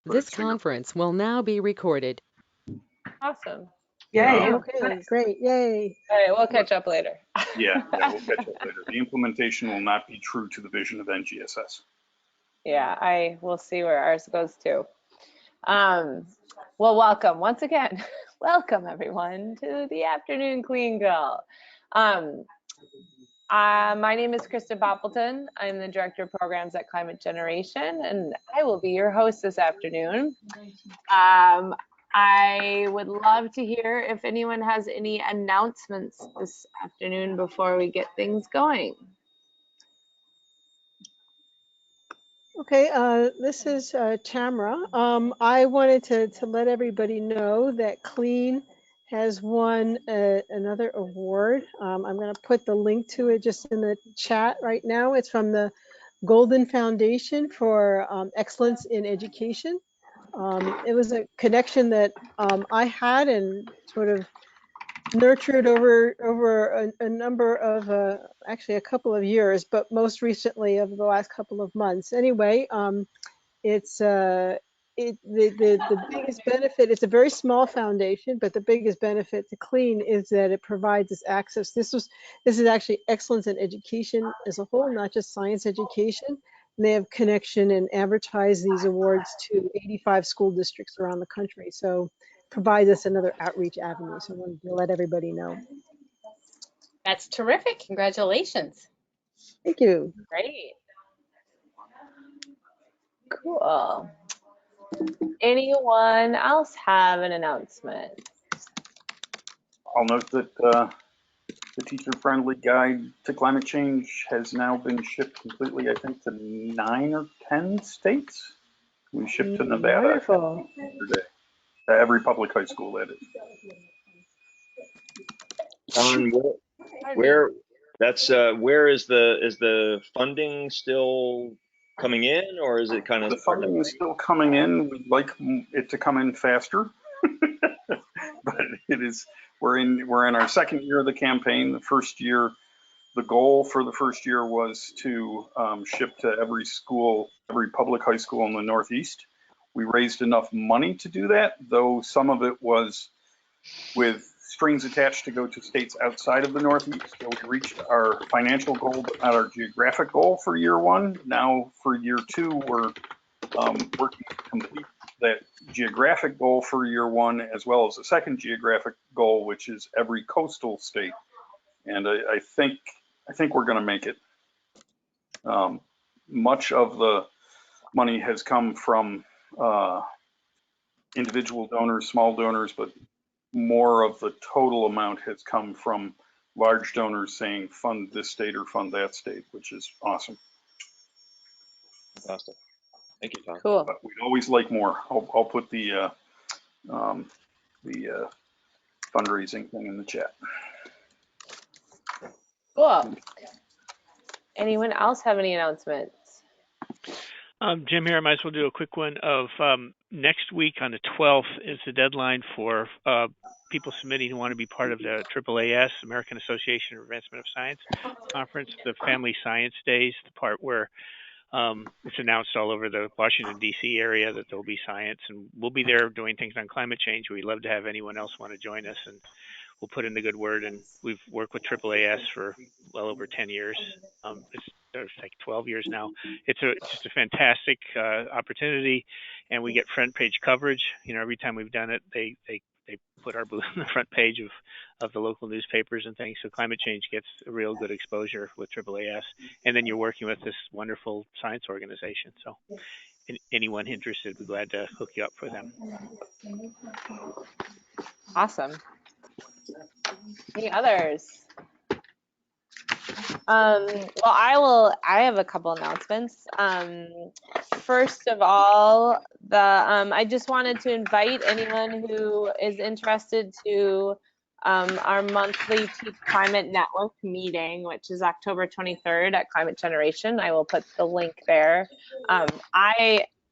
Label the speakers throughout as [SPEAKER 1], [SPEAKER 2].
[SPEAKER 1] This conference will now be recorded.
[SPEAKER 2] Awesome.
[SPEAKER 3] Yay.
[SPEAKER 4] Okay, great. Yay.
[SPEAKER 2] All right, we'll catch up later.
[SPEAKER 3] Yeah, we'll catch up later. The implementation will not be true to the vision of NGSS.
[SPEAKER 2] Yeah, I will see where ours goes too. Well, welcome once again. Welcome everyone to the Afternoon Clean Girl. My name is Krista Poppleton. I'm the Director of Programs at Climate Generation, and I will be your host this afternoon. I would love to hear if anyone has any announcements this afternoon before we get things going.
[SPEAKER 4] Okay, this is Tamara. I wanted to let everybody know that Clean has won another award. I'm going to put the link to it just in the chat right now. It's from the Golden Foundation for Excellence in Education. It was a connection that I had and sort of nurtured over a number of actually a couple of years, but most recently over the last couple of months. Anyway, it's the biggest benefit. It's a very small foundation, but the biggest benefit to Clean is that it provides us access. This is actually excellence in education as a whole, not just science education. And they have connection and advertise these awards to 85 school districts around the country. So provides us another outreach avenue. So I wanted to let everybody know.
[SPEAKER 5] That's terrific. Congratulations.
[SPEAKER 4] Thank you.
[SPEAKER 2] Great. Cool. Anyone else have an announcement?
[SPEAKER 3] I'll note that the teacher-friendly guide to climate change has now been shipped completely, I think, to 9 or 10 states. We shipped to Nevada
[SPEAKER 4] Wonderful.
[SPEAKER 3] yesterday. Every public high school, that is.
[SPEAKER 6] On where is the funding still coming in, or is it kind of?
[SPEAKER 3] The funding is still coming in. We'd like it to come in faster, but it is. We're in our second year of the campaign. The first year, the goal for the first year was to ship to every school, every public high school in the Northeast. We raised enough money to do that, though some of it was with strings attached to go to states outside of the Northeast. So we reached our financial goal, but not our geographic goal for year one. Now for year two, we're working to complete that geographic goal for year one, as well as the second geographic goal, which is every coastal state. And I think we're going to make it. Much of the money has come from individual donors, small donors, but more of the total amount has come from large donors saying fund this state or fund that state, which is awesome.
[SPEAKER 6] Fantastic. Thank you, Tom.
[SPEAKER 2] Cool.
[SPEAKER 3] But we'd always like more. I'll put the fundraising thing in the chat.
[SPEAKER 2] Cool. Anyone else have any announcements?
[SPEAKER 7] Jim here. I might as well do a quick one of next week on the 12th is the deadline for people submitting who want to be part of the AAAS, American Association of Advancement of Science conference, the Family Science Days, the part where it's announced all over the Washington, D.C. area that there'll be science, and we'll be there doing things on climate change. We'd love to have anyone else want to join us, and we'll put in the good word. And we've worked with AAAS for well over 10 years. It's like 12 years now. It's just a fantastic opportunity, and we get front page coverage. You know, every time we've done it, they put our booth on the front page of the local newspapers and things. So climate change gets a real good exposure with AAAS. And then you're working with this wonderful science organization. So anyone interested, we're glad to hook you up for them.
[SPEAKER 2] Awesome. Any others? Well, I have a couple announcements. First of all, I just wanted to invite anyone who is interested to our monthly Teach Climate Network meeting, which is October 23rd at Climate Generation. I will put the link there.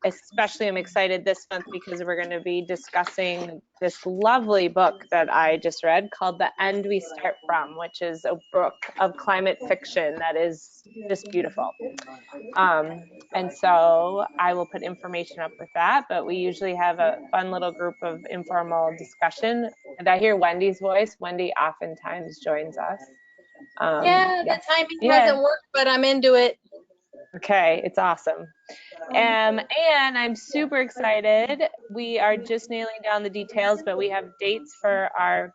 [SPEAKER 2] especially I'm excited this month because we're going to be discussing this lovely book that I just read called The End We Start From, which is a book of climate fiction that is just beautiful. And so I will put information up with that, but we usually have a fun little group of informal discussion. And I hear Wendy's voice. Wendy oftentimes joins us.
[SPEAKER 5] Yeah, the timing
[SPEAKER 2] Yeah.
[SPEAKER 5] hasn't worked, but I'm into it.
[SPEAKER 2] Okay, it's awesome. And I'm super excited. We are just nailing down the details, but we have dates for our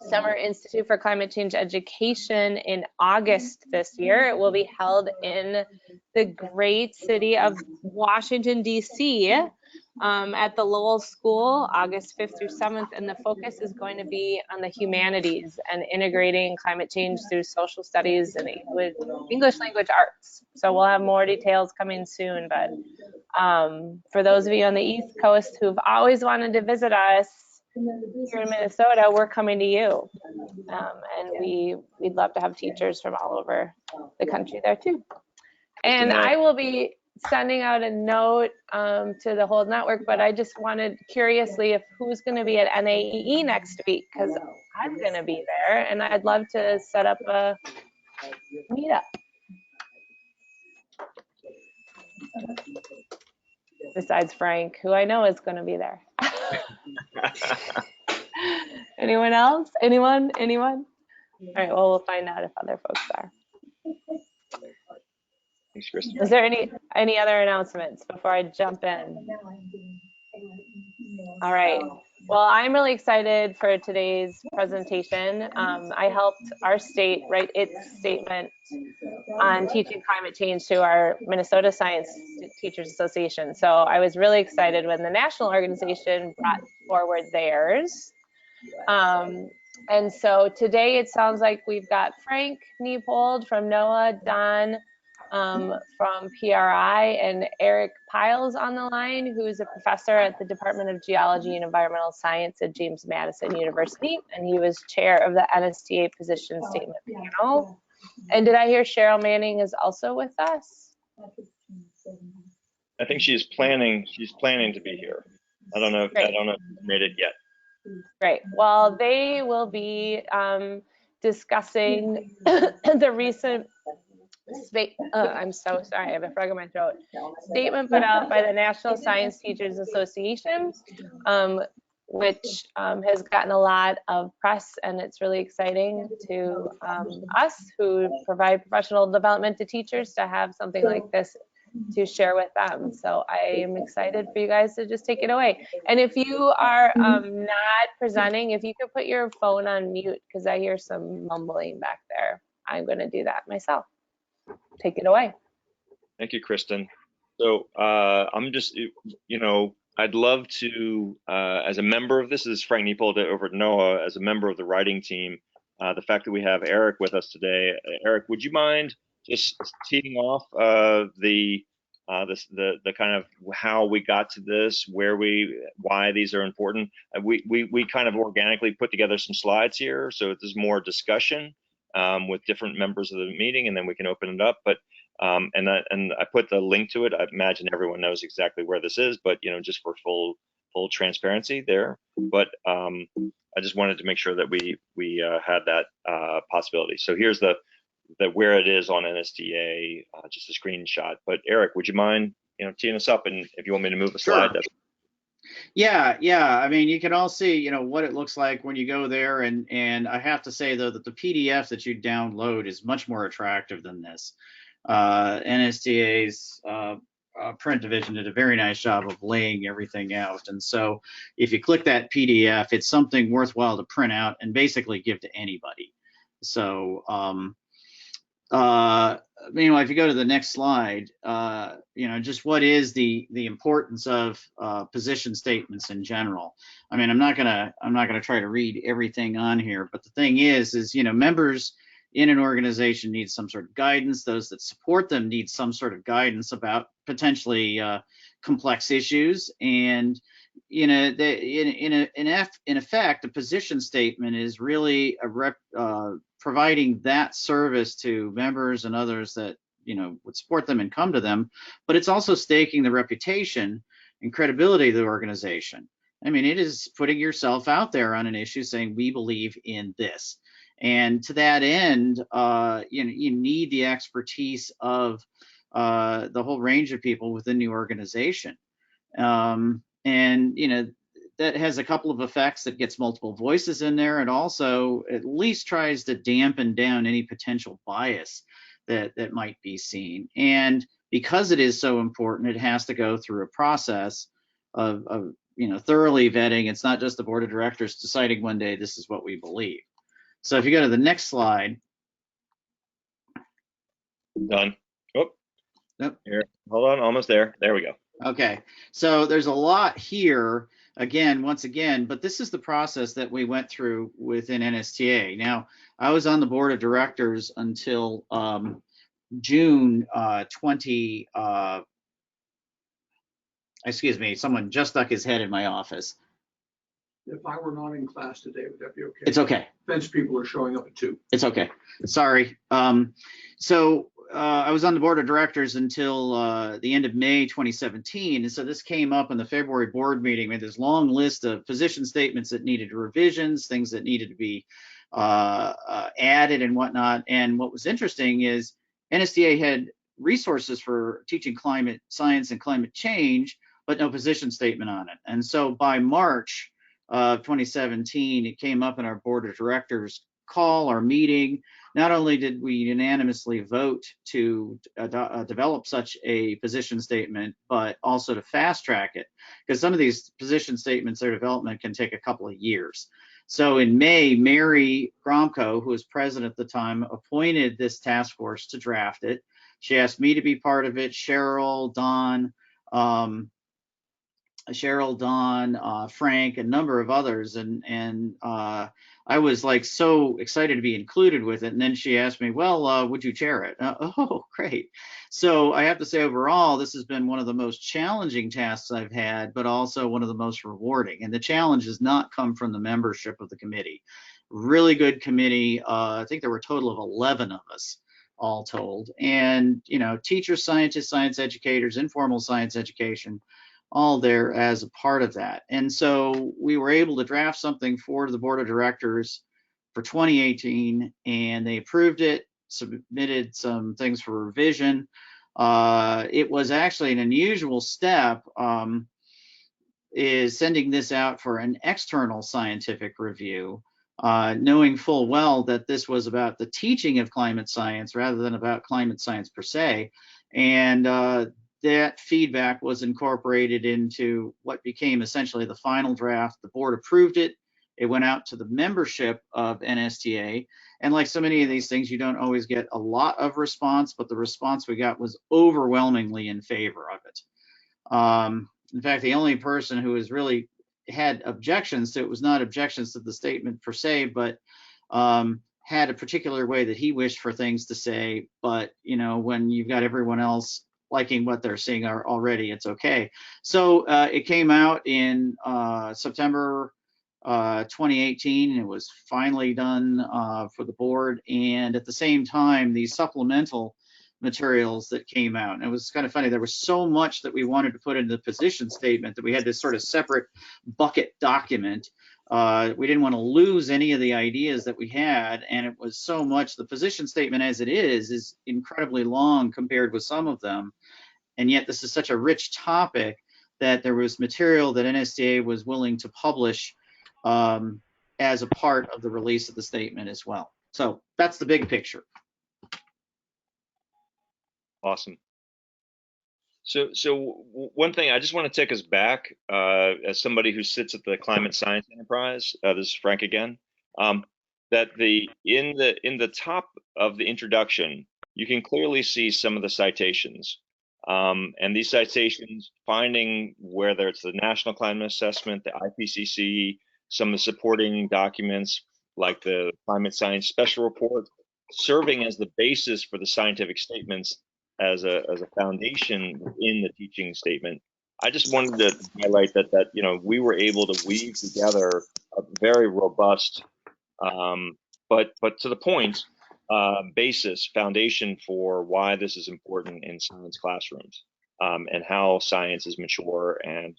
[SPEAKER 2] Summer Institute for Climate Change Education in August this year. It will be held in the great city of Washington, D.C. At the Lowell School, August 5th through 7th, and the focus is going to be on the humanities and integrating climate change through social studies and English language arts. So we'll have more details coming soon, but for those of you on the East Coast who've always wanted to visit us here in Minnesota, we're coming to you. And we'd love to have teachers from all over the country there too. And I will be sending out a note to the whole network, but I just wanted curiously if who's going to be at NAEE next week, because I'm going to be there and I'd love to set up a meetup. Besides Frank, who I know is going to be there. Anyone else? Anyone? All right, well, we'll find out if other folks are.
[SPEAKER 6] Thanks, Kristen.
[SPEAKER 2] Is there any other announcements before I jump in? All right. Well, I'm really excited for today's presentation. I helped our state write its statement on teaching climate change to our Minnesota Science Teachers Association. So I was really excited when the national organization brought forward theirs. And so today it sounds like we've got Frank Niepold from NOAA, Don from PRI, and Eric Pyle's on the line, who is a professor at the Department of Geology and Environmental Science at James Madison University, and he was chair of the NSTA position statement panel. And did I hear Cheryl Manning is also with us?
[SPEAKER 6] I think she's planning to be here. I don't know if she's made it yet.
[SPEAKER 2] Great. Well, they will be discussing the recent I'm so sorry, I have a frog in my throat. Statement put out by the National Science Teachers Association, which has gotten a lot of press, and it's really exciting to us who provide professional development to teachers to have something like this to share with them. So I am excited for you guys to just take it away. And if you are not presenting, if you could put your phone on mute, because I hear some mumbling back there, I'm going to do that myself. Take it away.
[SPEAKER 6] Thank you, Kristen. So I'm just, I'd love to, as a member of this is Frank Niepold over at NOAA, as a member of the writing team, the fact that we have Eric with us today. Eric, would you mind just teeing off the kind of how we got to this, why these are important? We kind of organically put together some slides here, so this is more discussion with different members of the meeting, and then we can open it up. But and I put the link to it. I imagine everyone knows exactly where this is, but just for full transparency there. But I just wanted to make sure that we had that possibility. So here's the where it is on NSTA, just a screenshot. But Eric, would you mind teeing us up, and if you want me to move a slide?
[SPEAKER 8] Sure. Yeah. I mean, you can all see, what it looks like when you go there, and I have to say though that the PDF that you download is much more attractive than this. NSTA's print division did a very nice job of laying everything out, and so if you click that PDF, it's something worthwhile to print out and basically give to anybody. So meanwhile, if you go to the next slide, just what is the importance of position statements in general. I mean, I'm not gonna try to read everything on here, but the thing is members in an organization need some sort of guidance. Those that support them need some sort of guidance about potentially complex issues. And in effect, a position statement is really providing that service to members and others that would support them and come to them, but it's also staking the reputation and credibility of the organization. I mean, it is putting yourself out there on an issue saying, we believe in this. And to that end, you need the expertise of the whole range of people within the organization. And, that has a couple of effects. That gets multiple voices in there, and also at least tries to dampen down any potential bias that might be seen. And because it is so important, it has to go through a process of thoroughly vetting. It's not just the board of directors deciding one day this is what we believe. So if you go to the next slide.
[SPEAKER 6] Done. Oh,
[SPEAKER 8] Nope.
[SPEAKER 6] Here, hold on, almost there. There we go.
[SPEAKER 8] Okay, so there's a lot here, once again, but this is the process that we went through within NSTA. Now, I was on the board of directors until June 20, excuse me, someone just stuck his head in my office.
[SPEAKER 9] If I were not in class today, would that be okay?
[SPEAKER 8] It's okay.
[SPEAKER 9] Fence people are showing up at 2.
[SPEAKER 8] It's okay. Sorry. So I was on the board of directors until the end of May 2017. And so this came up in the February board meeting. We had this long list of position statements that needed revisions, things that needed to be added and whatnot. And what was interesting is NSTA had resources for teaching climate science and climate change, but no position statement on it. And so by March of 2017, it came up in our board of directors call, our meeting. Not only did we unanimously vote to develop such a position statement, but also to fast track it, because some of these position statements, their development can take a couple of years. So in May, Mary Gromko, who was president at the time, appointed this task force to draft it. She asked me to be part of it, Cheryl, Don, Frank, a number of others, and I was like so excited to be included with it. And then she asked me, well, would you chair it? Oh, great. So I have to say, overall, this has been one of the most challenging tasks I've had, but also one of the most rewarding. And the challenge has not come from the membership of the committee. Really good committee. I think there were a total of 11 of us, all told. And, teachers, scientists, science educators, informal science education, all there as a part of that. And so we were able to draft something for the board of directors for 2018, and they approved it, submitted some things for revision. It was actually an unusual step, is sending this out for an external scientific review, knowing full well that this was about the teaching of climate science rather than about climate science per se. And that feedback was incorporated into what became essentially the final draft. The board approved it. It went out to the membership of NSTA. And like so many of these things, you don't always get a lot of response, but the response we got was overwhelmingly in favor of it. In fact, the only person who has really had objections to it was not objections to the statement per se, but had a particular way that he wished for things to say. But, when you've got everyone else liking what they're seeing already, it's okay. So it came out in September 2018, and it was finally done for the board. And at the same time, these supplemental materials that came out, and it was kind of funny, there was so much that we wanted to put in the position statement that we had this sort of separate bucket document. We didn't want to lose any of the ideas that we had, and it was so much. The position statement as it is incredibly long compared with some of them, and yet this is such a rich topic that there was material that NSTA was willing to publish as a part of the release of the statement as well. So that's the big picture.
[SPEAKER 6] Awesome. So one thing, I just want to take us back as somebody who sits at the Climate Science Enterprise. This is Frank again. That in the top of the introduction, you can clearly see some of the citations, and these citations finding whether it's the National Climate Assessment, the IPCC, some of the supporting documents like the Climate Science Special Report, serving as the basis for the scientific statements as a foundation in the teaching statement. I just wanted to highlight that we were able to weave together a very robust, but to the point, foundation for why this is important in science classrooms, and how science is mature. And,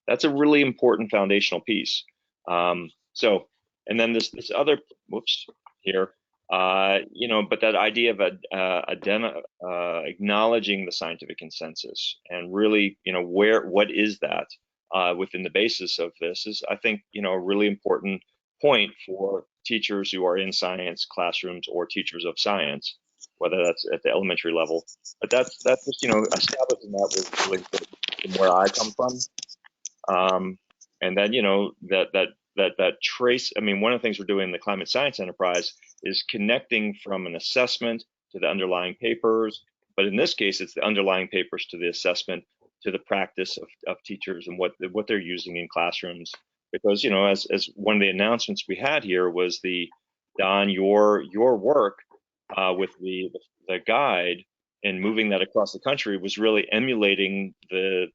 [SPEAKER 6] that's a really important foundational piece. So, and then this other, whoops, here, but that idea of acknowledging the scientific consensus and really, what is that within the basis of this is, I think, a really important point for teachers who are in science classrooms or teachers of science, whether that's at the elementary level. But that's just, establishing that was really important from where I come from. And then, that trace, one of the things we're doing in the climate science enterprise is connecting from an assessment to the underlying papers. But in this case, it's the underlying papers to the assessment, to the practice of teachers and what they're using in classrooms. Because, as one of the announcements we had here was Don, your work with the guide and moving that across the country was really emulating the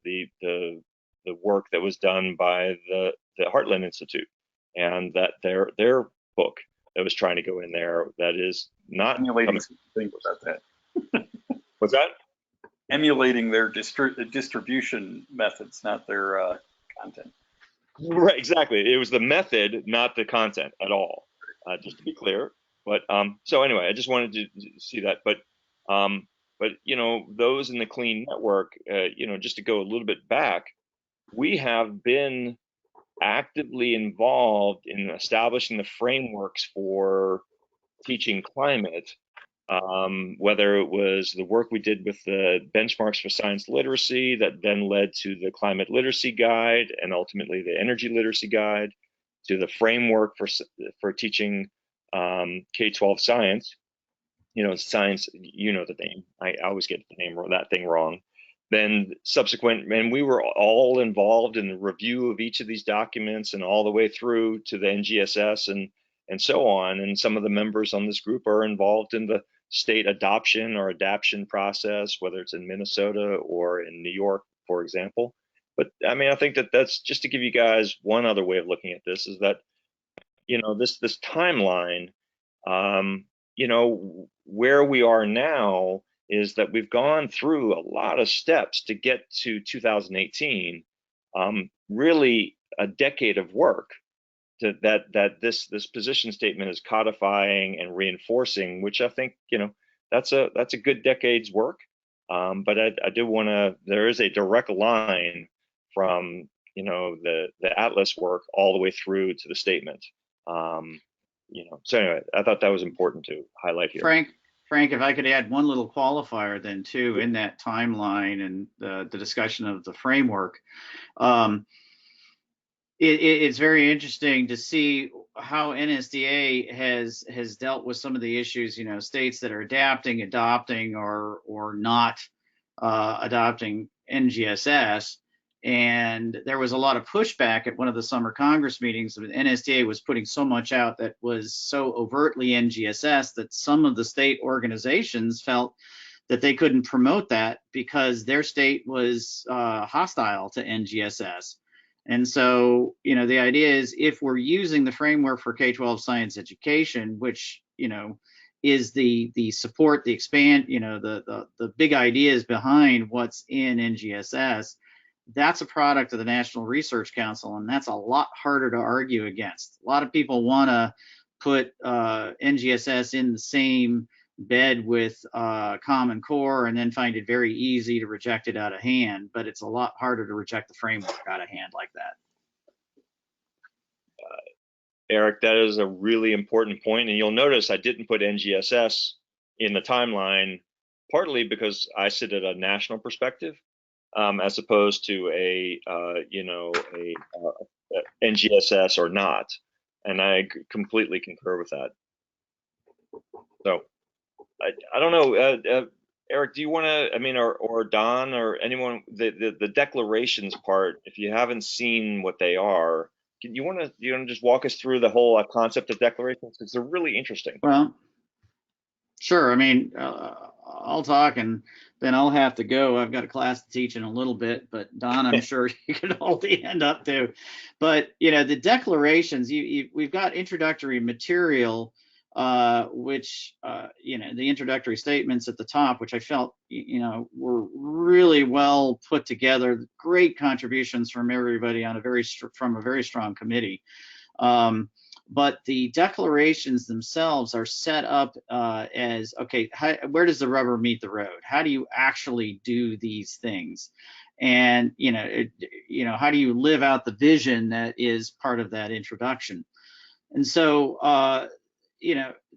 [SPEAKER 6] work that was done by the Heartland Institute, and that their book that was trying to go in there, that is not
[SPEAKER 3] emulating. Think about that.
[SPEAKER 6] What's that?
[SPEAKER 3] Emulating their distribution methods, not their content.
[SPEAKER 6] Right, exactly. It was the method, not the content at all. Just to be clear. But so anyway, I just wanted to see that. But those in the Clean Network, just to go a little bit back, we have been actively involved in establishing the frameworks for teaching climate, whether it was the work we did with the benchmarks for science literacy that then led to the climate literacy guide and ultimately the energy literacy guide, to the framework for teaching K-12 science. Science, the name. I always get the name or that thing wrong. Then subsequent, and we were all involved in the review of each of these documents and all the way through to the NGSS and so on. And some of the members on this group are involved in the state adoption or adaption process, whether it's in Minnesota or in New York, for example. But I think that's just to give you guys one other way of looking at this, is that, this timeline, where we are now is that we've gone through a lot of steps to get to 2018, really a decade of work that this position statement is codifying and reinforcing, which I think, that's a good decade's work. But I do want to, there is a direct line from, the Atlas work all the way through to the statement. So anyway, I thought that was important to highlight here.
[SPEAKER 8] Frank, if I could add one little qualifier then too, in that timeline and the discussion of the framework, it's very interesting to see how NSTA has dealt with some of the issues, states that are adopting or not adopting NGSS. And there was a lot of pushback at one of the summer Congress meetings. The NSTA was putting so much out that was so overtly NGSS that some of the state organizations felt that they couldn't promote that because their state was hostile to NGSS. And so, the idea is, if we're using the framework for K-12 science education, which, is the support, the expand, the big ideas behind what's in NGSS, that's a product of the National Research Council, and that's a lot harder to argue against. A lot of people want to put NGSS in the same bed with Common Core and then find it very easy to reject it out of hand, but it's a lot harder to reject the framework out of hand like that.
[SPEAKER 6] Eric, that is a really important point, and you'll notice I didn't put NGSS in the timeline, partly because I sit at a national perspective, as opposed to a NGSS or not, and I completely concur with that. So I don't know, Eric, do you want to? Or Don or anyone, the declarations part, if you haven't seen what they are, do you want to just walk us through the whole concept of declarations, because they're really interesting.
[SPEAKER 8] Well, sure. I'll talk and then I'll have to go. I've got a class to teach in a little bit, but Don, I'm sure you can hold the end up too. But the declarations, we've got introductory material which, the introductory statements at the top, which I felt, were really well put together, great contributions from everybody on from a very strong committee. But the declarations themselves are set up as, okay, where does the rubber meet the road? How do you actually do these things? And, how do you live out the vision that is part of that introduction? And so,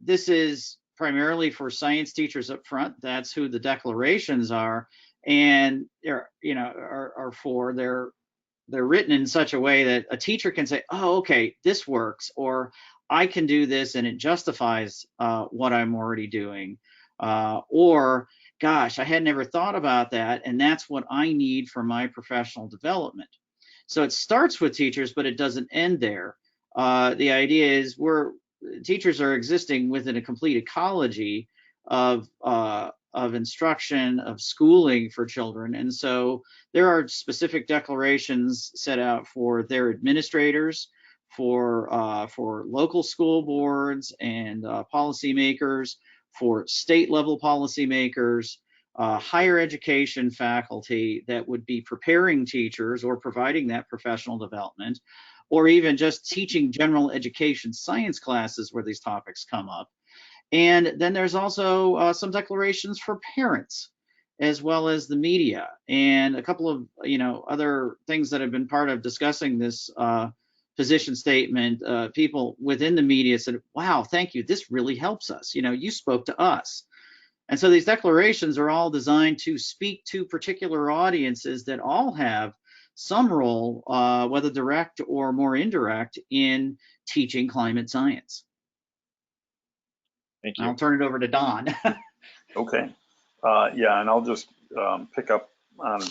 [SPEAKER 8] this is primarily for science teachers up front. That's who the declarations are. And they're written in such a way that a teacher can say, oh, okay, this works, or I can do this and it justifies what I'm already doing. Or, gosh, I had never thought about that, and that's what I need for my professional development. So it starts with teachers, but it doesn't end there. The idea is teachers are existing within a complete ecology of instruction, of schooling for children. And so there are specific declarations set out for their administrators, for local school boards and policymakers, for state level policymakers, higher education faculty that would be preparing teachers or providing that professional development, or even just teaching general education science classes where these topics come up. And then there's also some declarations for parents, as well as the media, and a couple of other things that have been part of discussing this position statement. People within the media said, wow, thank you, this really helps us. You spoke to us. And so these declarations are all designed to speak to particular audiences that all have some role, whether direct or more indirect, in teaching climate science.
[SPEAKER 6] Thank you.
[SPEAKER 8] I'll turn it over to Don.
[SPEAKER 3] Okay. Yeah, and I'll just pick up on,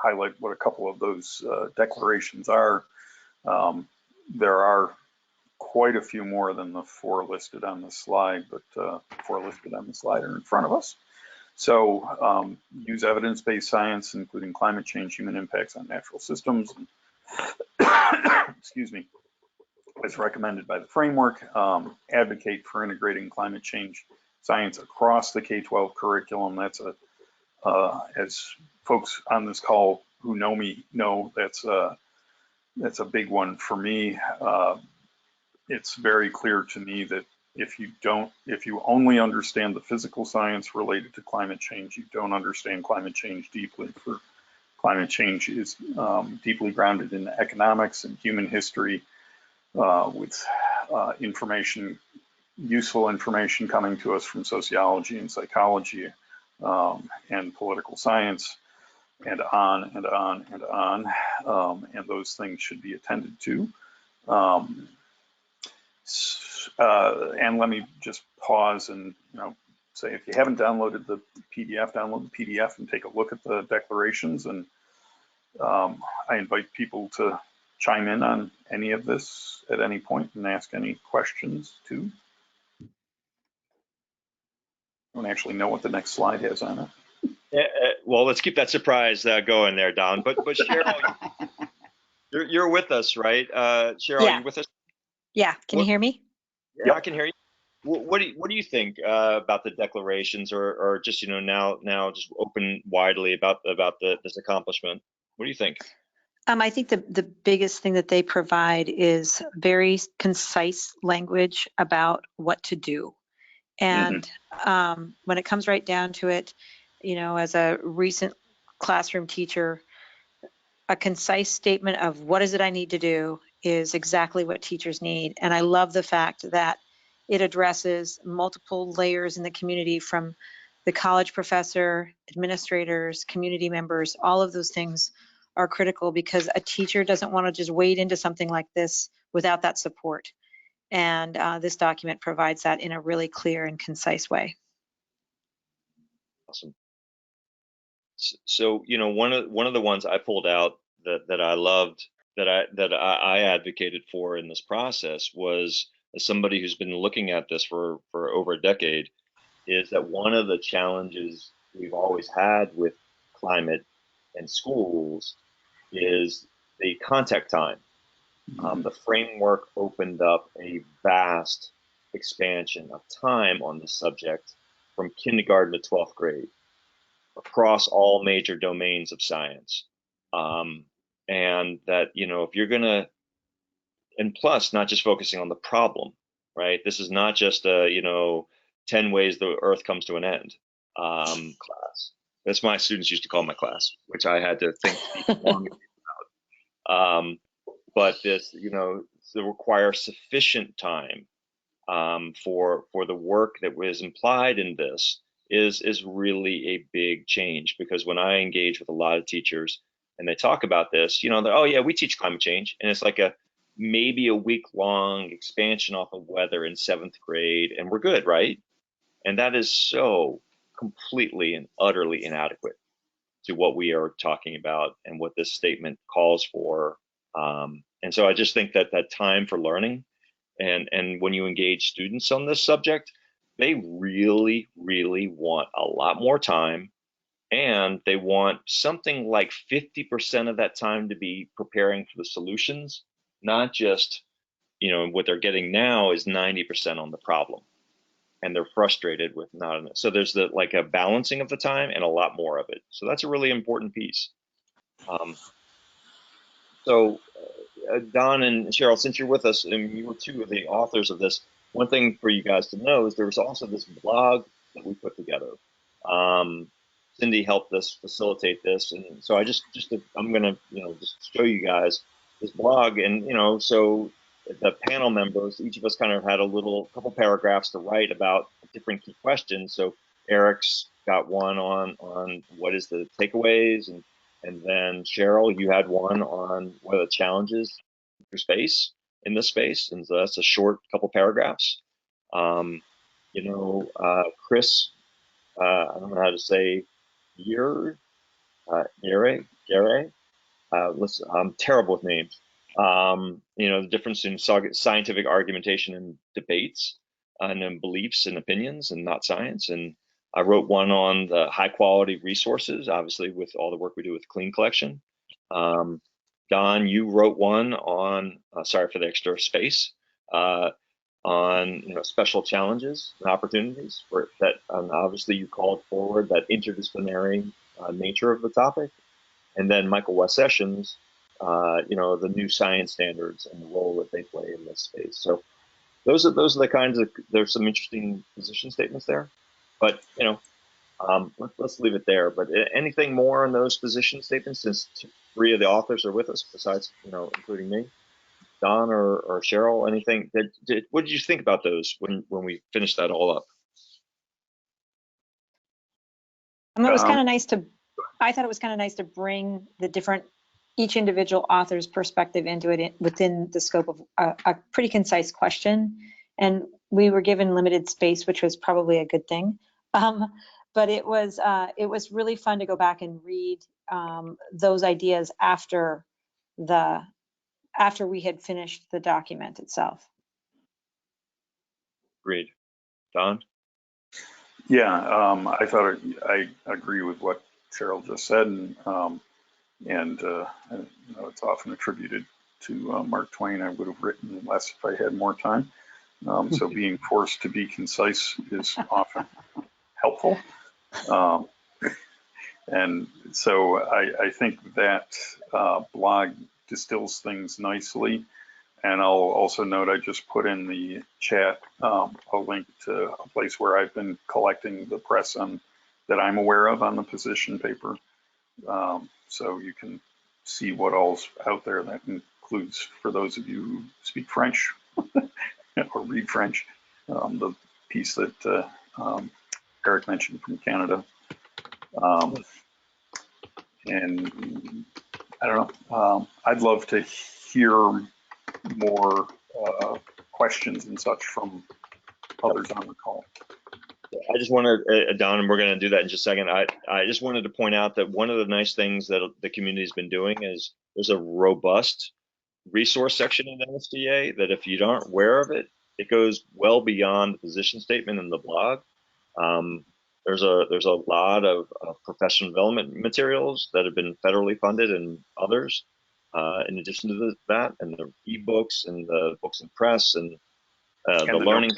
[SPEAKER 3] highlight what a couple of those declarations are. There are quite a few more than the 4 listed on the slide, but 4 listed on the slide are in front of us. So use evidence-based science, including climate change, human impacts on natural systems, and excuse me, as recommended by the framework. Advocate for integrating climate change science across the K-12 curriculum. That's as folks on this call who know me know, that's a big one for me. It's very clear to me that if you only understand the physical science related to climate change, you don't understand climate change deeply. For climate change is deeply grounded in economics and human history, with useful information coming to us from sociology and psychology and political science, and on and on and on. And those things should be attended to. And let me just pause and say, if you haven't downloaded the PDF, download the PDF and take a look at the declarations. And I invite people to chime in on any of this at any point and ask any questions too. I don't actually know what the next slide has on it.
[SPEAKER 6] Well, let's keep that surprise going there, Don. But Cheryl, you're with us, right? Cheryl,
[SPEAKER 5] Yeah.
[SPEAKER 6] are you with us?
[SPEAKER 5] Yeah, can you hear me?
[SPEAKER 6] Yeah, I can hear you. What do you think about the declarations, or just now just open widely about this accomplishment? What do you think?
[SPEAKER 5] I think the biggest thing that they provide is very concise language about what to do. And when it comes right down to it, as a recent classroom teacher, a concise statement of what is it I need to do is exactly what teachers need. And I love the fact that it addresses multiple layers in the community, from the college professor, administrators, community members. All of those things are critical, because a teacher doesn't want to just wade into something like this without that support. And this document provides that in a really clear and concise way.
[SPEAKER 6] Awesome. So one of the ones I pulled out that I loved, that I advocated for in this process, was, as somebody who's been looking at this for over a decade, is that one of the challenges we've always had with climate and schools is the contact time. The framework opened up a vast expansion of time on this subject from kindergarten to 12th grade across all major domains of science. And that, if you're going to, and plus not just focusing on the problem, right? This is not just a, 10 ways the earth comes to an end class. That's my students used to call my class, which I had to think long about. But this, to require sufficient time for the work that was implied in this is really a big change, because when I engage with a lot of teachers and they talk about this, they're, oh yeah, we teach climate change, and it's like maybe a week-long expansion off of weather in 7th grade, and we're good, right? And that is so completely and utterly inadequate to what we are talking about and what this statement calls for. And so I just think that that time for learning, and when you engage students on this subject, they really, really want a lot more time, and they want something like 50% of that time to be preparing for the solutions, not just, what they're getting now is 90% on the problem, and they're frustrated with not enough. So there's like a balancing of the time and a lot more of it. So that's a really important piece. So Don and Cheryl, since you're with us and you were two of the authors of this, one thing for you guys to know is there was also this blog that we put together. Cindy helped us facilitate this, and so I'm gonna just show you guys this blog, and so the panel members, each of us kind of had a couple paragraphs to write about different key questions. So Eric's got one on what is the takeaways, and then Cheryl, you had one on what are the challenges for space in this space, and so that's a short couple paragraphs. Chris, I don't know how to say Gary. Listen, I'm terrible with names. The difference in scientific argumentation and debates, and then beliefs and opinions, and not science. And I wrote one on the high quality resources, obviously with all the work we do with clean collection. Don, you wrote one on, sorry for the extra space, on special challenges and opportunities that obviously you called forward that interdisciplinary nature of the topic. And then Michael West Sessions, the new science standards and the role that they play in this space. So those are the kinds of, there's some interesting position statements there, but let's leave it there. But anything more on those position statements, since three of the authors are with us, besides including me, Don or Cheryl, anything what did you think about those when we finished that all up?
[SPEAKER 5] It was kind of nice I thought it was kind of nice to bring each individual author's perspective into it within the scope of a pretty concise question. And we were given limited space, which was probably a good thing. But it was really fun to go back and read those ideas after we had finished the document itself.
[SPEAKER 6] Agreed. Don?
[SPEAKER 3] Yeah, I thought I agree with what Cheryl just said, and it's often attributed to Mark Twain. I would have written less if I had more time. So being forced to be concise is often helpful. And so I think that blog distills things nicely. And I'll also note I just put in the chat a link to a place where I've been collecting the press that I'm aware of on the position paper. So you can see what all's out there. That includes, for those of you who speak French or read French, the piece that Eric mentioned from Canada. And I don't know, I'd love to hear more questions and such from others on the call.
[SPEAKER 6] I just wanted, Don, and we're going to do that in just a second. I just wanted to point out that one of the nice things that the community has been doing is there's a robust resource section in NSTA that if you aren't aware of it, it goes well beyond the position statement in the blog. There's a lot of professional development materials that have been federally funded and others, in addition to that, and the ebooks and the books and press, and
[SPEAKER 3] And the
[SPEAKER 6] learning.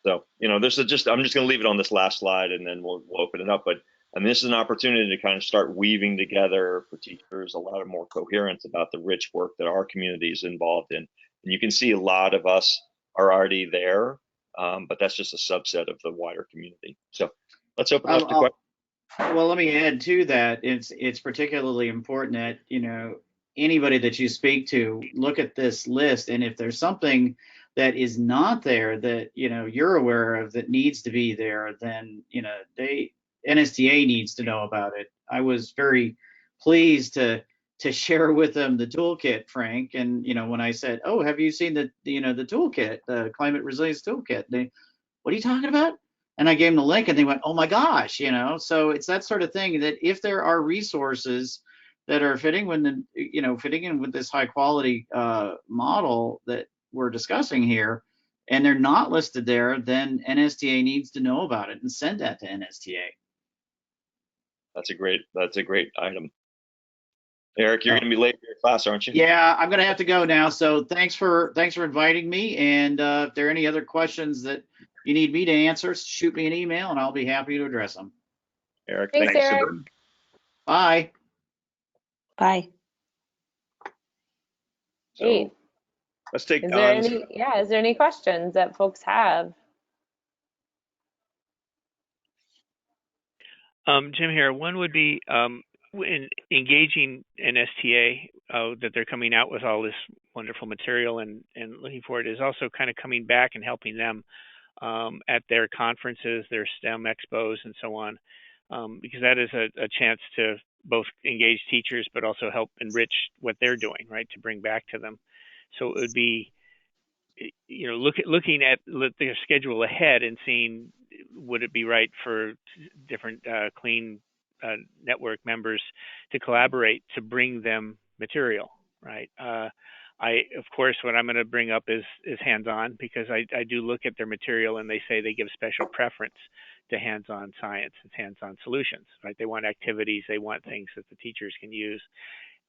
[SPEAKER 3] note.
[SPEAKER 6] So, this is I'm just going to leave it on this last slide, and then we'll open it up. But this is an opportunity to kind of start weaving together for teachers a lot of more coherence about the rich work that our community is involved in. And you can see a lot of us are already there, but that's just a subset of the wider community. So let's open up to questions.
[SPEAKER 8] Well, let me add to that. It's particularly important that, anybody that you speak to, look at this list, and if there's something that is not there that, you're aware of that needs to be there, then, NSTA needs to know about it. I was very pleased to share with them the toolkit, Frank. And, when I said, oh, have you seen the toolkit, the climate resilience toolkit? What are you talking about? And I gave them the link, and they went, oh my gosh, so it's that sort of thing that if there are resources that are fitting in with this high quality model that we're discussing here, and they're not listed there, then NSTA needs to know about it and send that to NSTA.
[SPEAKER 6] That's a great item. Eric, you're going to be late for your class, aren't you?
[SPEAKER 8] Yeah, I'm going to have to go now. So thanks for inviting me. And if there are any other questions that you need me to answer, shoot me an email and I'll be happy to address them.
[SPEAKER 6] Eric,
[SPEAKER 2] Thanks, Eric.
[SPEAKER 8] Bye.
[SPEAKER 5] Bye.
[SPEAKER 2] Great.
[SPEAKER 6] So let's take
[SPEAKER 2] Is there any questions that folks have?
[SPEAKER 7] Jim here. One would be in engaging NSTA that they're coming out with all this wonderful material and looking for it is also kind of coming back and helping them at their conferences, their STEM expos, and so on, because that is a chance to both engage teachers but also help enrich what they're doing, right, to bring back to them. So it would be, looking at their schedule ahead and seeing would it be right for different clean network members to collaborate to bring them material, right? Of course, what I'm going to bring up is hands-on, because I do look at their material and they say they give special preference to hands-on science and hands-on solutions, right? They want activities, they want things that the teachers can use.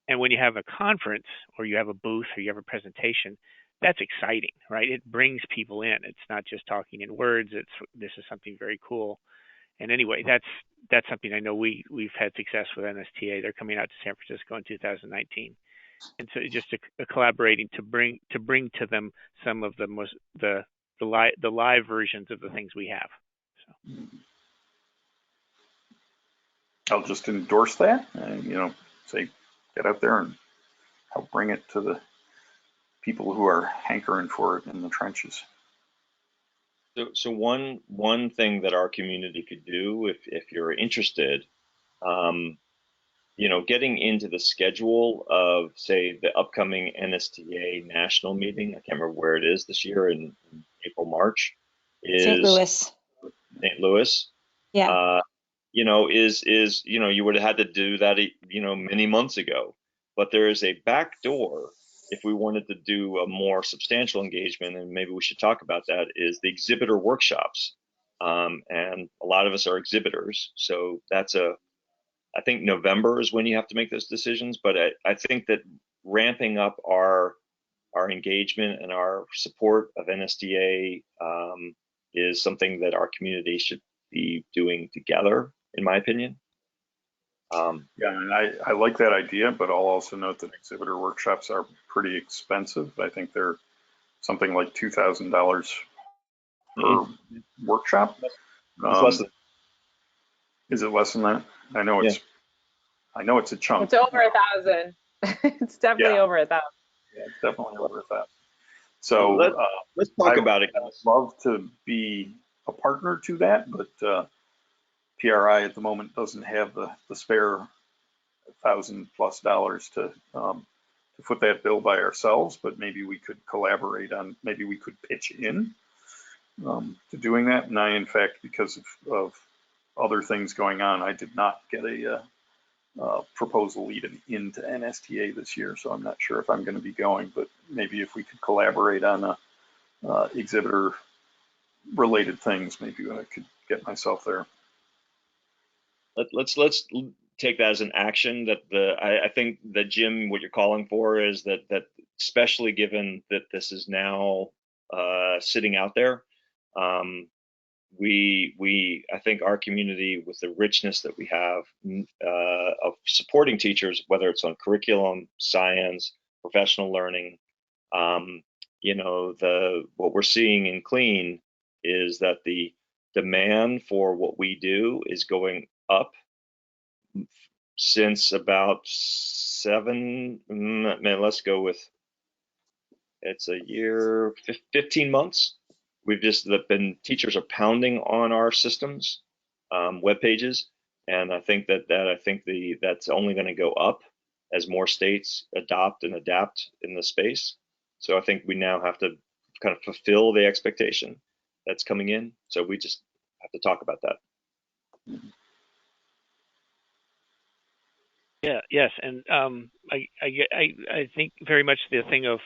[SPEAKER 7] And when you have a conference or you have a booth or you have a presentation, that's exciting, right? It brings people in. It's not just talking in words. This is something very cool. And anyway, that's something I know we've had success with NSTA. They're coming out to San Francisco in 2019, and so just collaborating to bring to them some of the live versions of the things we have. So.
[SPEAKER 3] I'll just endorse that, and say get out there and help bring it to the people who are hankering for it in the trenches.
[SPEAKER 6] So one thing that our community could do, if you're interested, getting into the schedule of, say, the upcoming NSTA national meeting, I can't remember where it is this year, in April, March, is
[SPEAKER 5] St. Louis.
[SPEAKER 6] St. Louis.
[SPEAKER 5] Yeah.
[SPEAKER 6] You would have had to do that, many months ago, but there is a back door if we wanted to do a more substantial engagement, and maybe we should talk about that, is the exhibitor workshops. And a lot of us are exhibitors, so I think November is when you have to make those decisions, but I think that ramping up our engagement and our support of NSTA is something that our community should be doing together, in my opinion.
[SPEAKER 3] Yeah, and I like that idea, but I'll also note that exhibitor workshops are pretty expensive. I think they're something like $2,000 per workshop. Is it less than that? I know it's a chunk.
[SPEAKER 2] It's over 1,000. It's definitely over 1,000.
[SPEAKER 3] Yeah, it's definitely over 1,000. So
[SPEAKER 6] let's talk about it.
[SPEAKER 3] I'd love to be a partner to that, but PRI at the moment doesn't have the spare $1,000+ to foot that bill by ourselves. But maybe we could collaborate on. Maybe we could pitch in to doing that. And I, in fact, because of other things going on, I did not get a proposal lead into NSTA this year, so I'm not sure if I'm going to be going. But maybe if we could collaborate on exhibitor related things, maybe I could get myself there.
[SPEAKER 6] Let's take that as an action. That I think that, Jim, what you're calling for is that especially given that this is now sitting out there. I think our community, with the richness that we have of supporting teachers, whether it's on curriculum, science, professional learning, what we're seeing in Clean is that the demand for what we do is going up since about 15 months. We've just been, teachers are pounding on our systems, web pages, and I think that's only going to go up as more states adopt and adapt in the space. So I think we now have to kind of fulfill the expectation that's coming in. So we just have to talk about that.
[SPEAKER 7] Yeah. Yes. And I think very much the thing of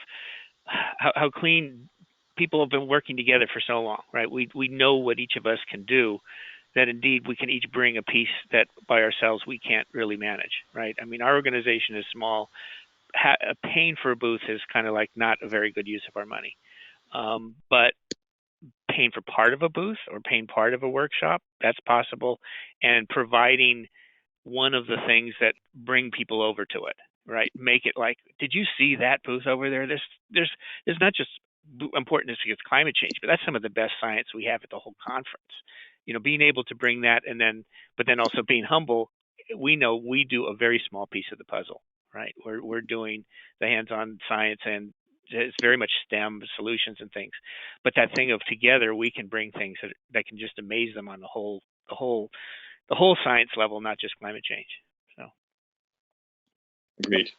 [SPEAKER 7] how Clean people have been working together for so long, right? We know what each of us can do, that indeed we can each bring a piece that by ourselves we can't really manage, right? I mean, our organization is small. Paying for a booth is kind of like not a very good use of our money. But paying for part of a booth or paying part of a workshop, that's possible. And providing one of the things that bring people over to it, right? Make it like, did you see that booth over there? There's not just important because climate change, but that's some of the best science we have at the whole conference. Being able to bring that, but then also being humble. We know we do a very small piece of the puzzle, right? We're doing the hands-on science, and it's very much STEM solutions and things. But that thing of together, we can bring things that can just amaze them on the whole science level, not just climate change. So,
[SPEAKER 6] agreed.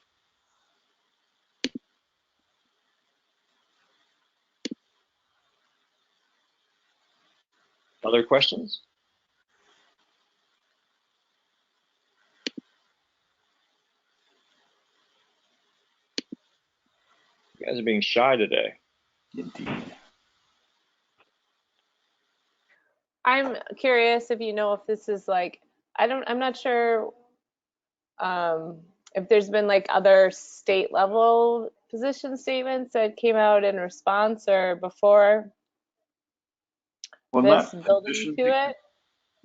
[SPEAKER 6] Other questions? You guys are being shy today.
[SPEAKER 3] Indeed.
[SPEAKER 2] I'm curious if if this is like, I'm not sure if there's been like other state level position statements that came out in response or before this building to it.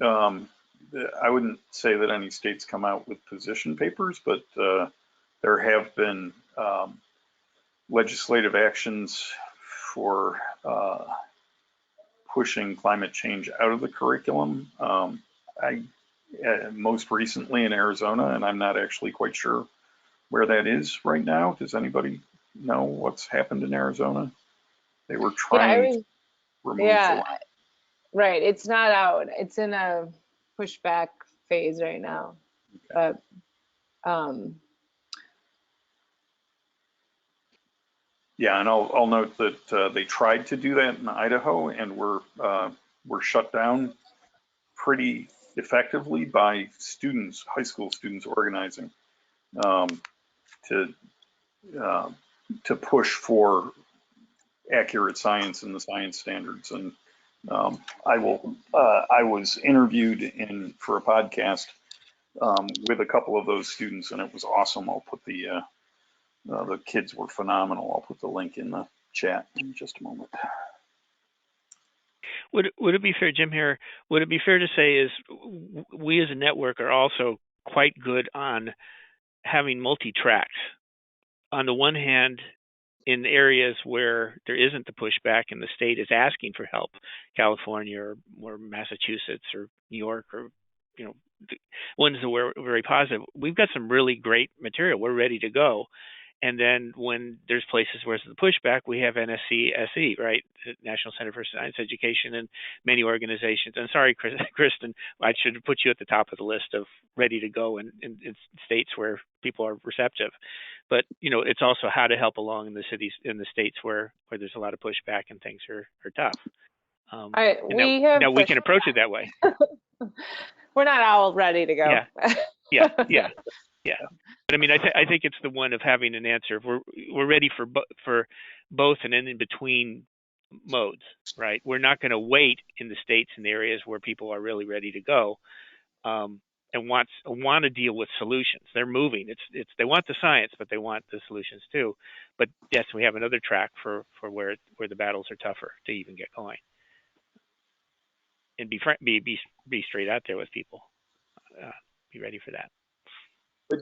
[SPEAKER 3] I wouldn't say that any states come out with position papers, but there have been legislative actions for pushing climate change out of the curriculum. Most recently in Arizona, and I'm not actually quite sure where that is right now. Does anybody know what's happened in Arizona? They were trying to remove the line.
[SPEAKER 2] Right. It's not out. It's in a pushback phase right now. Okay. But
[SPEAKER 3] yeah, and I'll note that they tried to do that in Idaho and were shut down pretty effectively by students, high school students organizing to push for accurate science and the science standards. And I was interviewed for a podcast with a couple of those students, and it was awesome. I'll put the kids were phenomenal. I'll put the link in the chat in just a moment.
[SPEAKER 7] Would it be fair, Jim, here, would it be fair to say is we as a network are also quite good on having multi-tracks? On the one hand, in areas where there isn't the pushback and the state is asking for help, California or Massachusetts or New York or, ones that were very positive, we've got some really great material. We're ready to go. And then when there's places where it's the pushback, we have NSTA, right? The National Center for Science Education, and many organizations. And sorry, Kristen, I should have put you at the top of the list of ready to go in states where people are receptive. But, it's also how to help along in the cities, in the states where there's a lot of pushback and things are tough. We can approach it that way.
[SPEAKER 2] We're not all ready to go.
[SPEAKER 7] Yeah. But I mean, I think it's the one of having an answer. We're ready for both and then in between modes, right? We're not going to wait in the states and the areas where people are really ready to go. and want to deal with solutions. They're moving. They want the science, but they want the solutions too. But yes, we have another track for where the battles are tougher to even get going. And be straight out there with people. Be ready for that.
[SPEAKER 6] But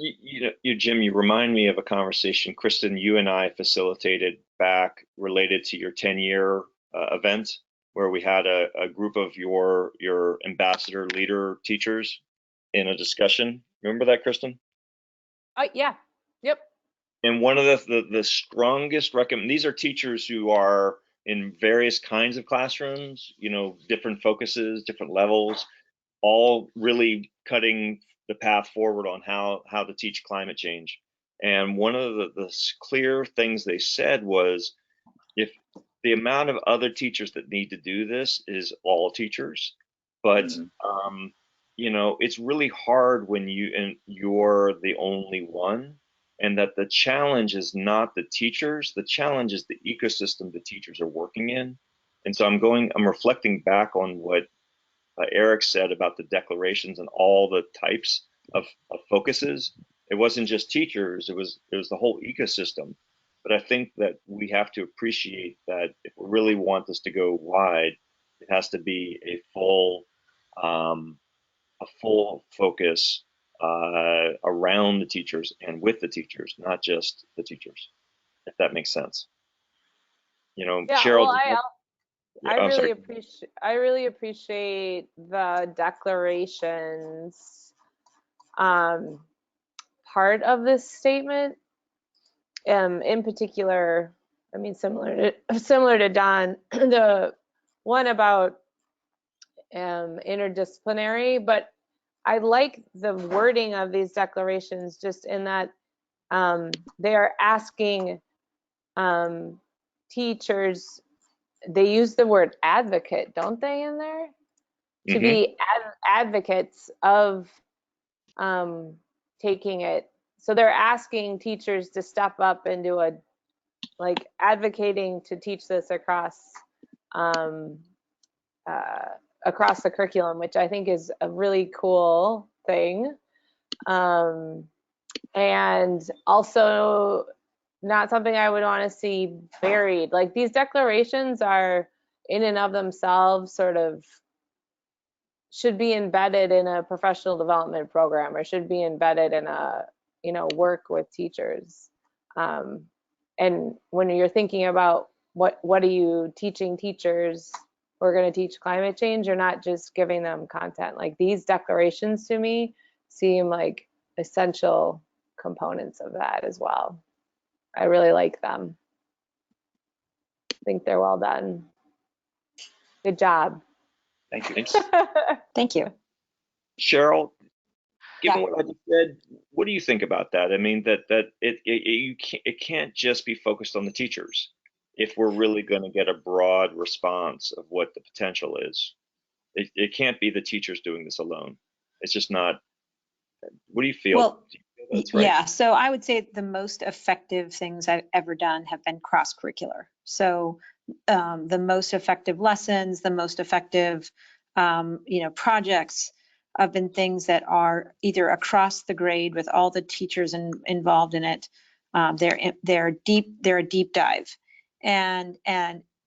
[SPEAKER 6] Jim, you remind me of a conversation, Kristen, you and I facilitated back related to your 10-year event, where we had a group of your ambassador leader teachers in a discussion. Remember that, Kristen?
[SPEAKER 2] Yeah. Yep.
[SPEAKER 6] And one of the strongest these are teachers who are in various kinds of classrooms, different focuses, different levels, all really cutting the path forward on how to teach climate change. And one of the clear things they said was, if the amount of other teachers that need to do this is all teachers, but it's really hard when you're the only one, and that the challenge is not the teachers, the challenge is the ecosystem the teachers are working in. And so I'm reflecting back on what Eric said about the declarations and all the types of focuses. It wasn't just teachers, it was the whole ecosystem. But I think that we have to appreciate that if we really want this to go wide, it has to be a full focus around the teachers and with the teachers, not just the teachers, if that makes sense.
[SPEAKER 2] Yeah,
[SPEAKER 6] Cheryl.
[SPEAKER 2] well, I really appreciate the declarations part of this statement. In particular, I mean, similar to Don, the one about interdisciplinary, but I like the wording of these declarations just in that they are asking teachers, they use the word advocate, don't they, in there? To be advocates of taking it. So they're asking teachers to step up and do advocating to teach this across the curriculum, which I think is a really cool thing. And also not something I would want to see buried. Like, these declarations are in and of themselves sort of should be embedded in a professional development program, or should be embedded in a work with teachers. And when you're thinking about what are you teaching teachers who are going to teach climate change, you're not just giving them content. Like, these declarations to me seem like essential components of that as well. I really like them. I think they're well done. Good job.
[SPEAKER 6] Thank you. Thanks.
[SPEAKER 5] Thank you.
[SPEAKER 6] Cheryl, given what I just said, what do you think about that? I mean, that it can't just be focused on the teachers if we're really going to get a broad response of what the potential is. It can't be the teachers doing this alone. It's just not. What do you feel?
[SPEAKER 5] Well,
[SPEAKER 6] that's right?
[SPEAKER 5] Yeah, so I would say the most effective things I've ever done have been cross-curricular. So the most effective lessons, the most effective projects have been things that are either across the grade with all the teachers involved in it. They're a deep dive, and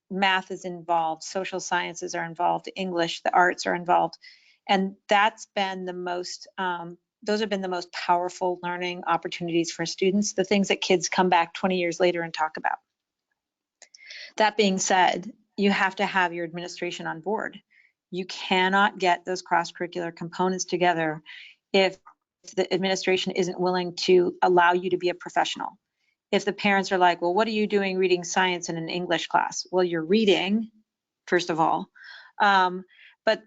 [SPEAKER 5] math is involved, social sciences are involved, English, the arts are involved, and that's been the most. Those have been the most powerful learning opportunities for students, the things that kids come back 20 years later and talk about. That being said, you have to have your administration on board. You cannot get those cross-curricular components together if the administration isn't willing to allow you to be a professional. If the parents are like, well, what are you doing reading science in an English class? Well, you're reading, first of all. But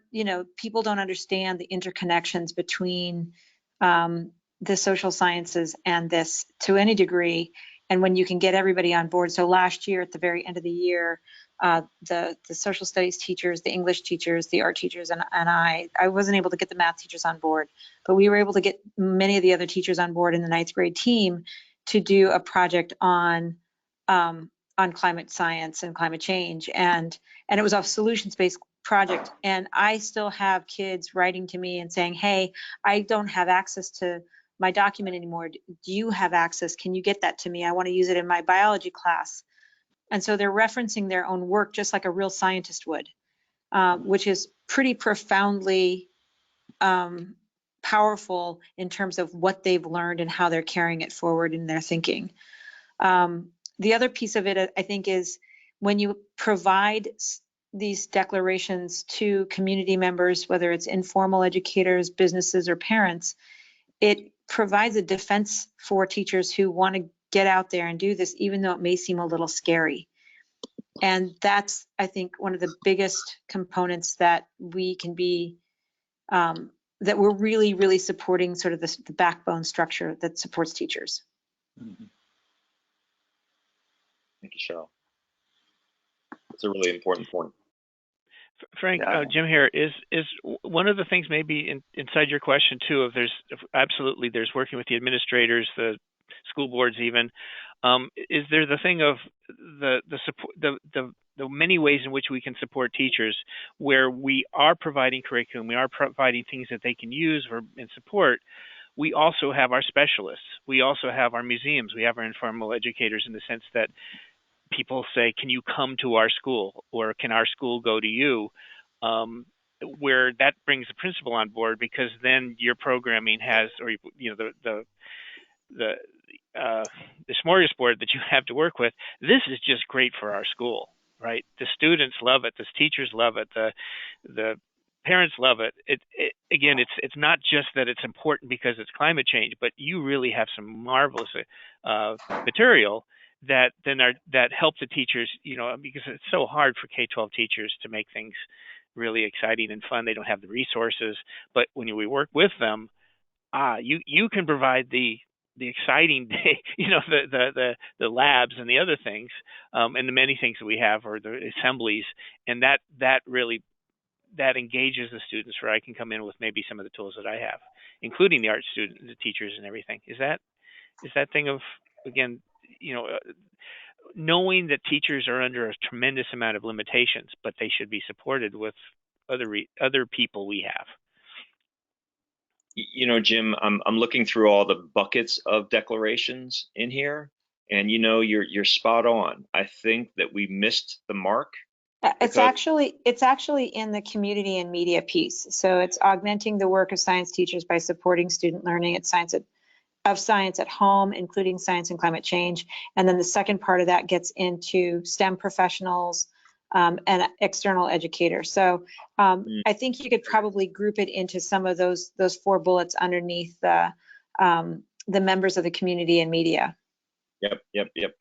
[SPEAKER 5] people don't understand the interconnections between the social sciences and this to any degree, and when you can get everybody on board. So last year, at the very end of the year, the social studies teachers, the English teachers, the art teachers, and I wasn't able to get the math teachers on board, but we were able to get many of the other teachers on board in the 9th grade team to do a project on climate science and climate change, and it was a solutions-based project, and I still have kids writing to me and saying, hey, I don't have access to my document anymore. Do you have access? Can you get that to me? I want to use it in my biology class. And so they're referencing their own work just like a real scientist would, which is pretty profoundly powerful in terms of what they've learned and how they're carrying it forward in their thinking. The other piece of it, I think, is when you provide these declarations to community members, whether it's informal educators, businesses, or parents, it provides a defense for teachers who want to get out there and do this, even though it may seem a little scary. And that's, I think, one of the biggest components that we can be, that we're really, really supporting sort of the backbone structure that supports teachers.
[SPEAKER 6] Mm-hmm. Thank you, Cheryl. That's a really important point.
[SPEAKER 7] Frank, Jim here, is one of the things maybe inside your question too, of there's working with the administrators, the school boards even, is there the thing of the support, the many ways in which we can support teachers, where we are providing curriculum, we are providing things that they can use and support. We also have our specialists. We also have our museums. We have our informal educators, in the sense that people say, can you come to our school, or can our school go to you? Where that brings the principal on board, because then your programming has, or the smorgasbord that you have to work with. This is just great for our school, right? The students love it. The teachers love it. The parents love it. Again, it's not just that it's important because it's climate change, but you really have some marvelous material that help the teachers, because it's so hard for K-12 teachers to make things really exciting and fun. They don't have the resources, but when we work with them, you can provide the exciting day, the labs and the other things, and the many things that we have, or the assemblies, and that really engages the students, where I can come in with maybe some of the tools that I have, including the art students, the teachers, and everything. Is that thing of, again, knowing that teachers are under a tremendous amount of limitations, but they should be supported with other people we have.
[SPEAKER 6] Jim, I'm looking through all the buckets of declarations in here, and you're spot on. I think that we missed the mark.
[SPEAKER 5] It's actually in the community and media piece. So it's augmenting the work of science teachers by supporting student learning at science at home, including science and climate change. And then the second part of that gets into STEM professionals and external educators. So I think you could probably group it into some of those 4 bullets underneath the members of the community and media.
[SPEAKER 6] Yep.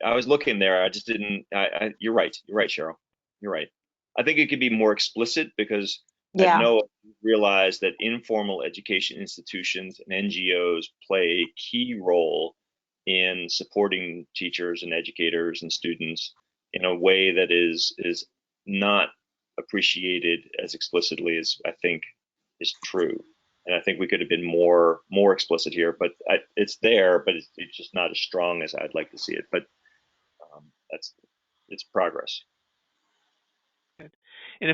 [SPEAKER 6] I was looking there. I just didn't. You're right. You're right, Cheryl. You're right. I think it could be more explicit, because I know realize that informal education institutions and NGOs play a key role in supporting teachers and educators and students in a way that is not appreciated as explicitly as I think is true. And I think we could have been more explicit here, but it's there, but it's just not as strong as I'd like to see it. But it's progress.
[SPEAKER 7] And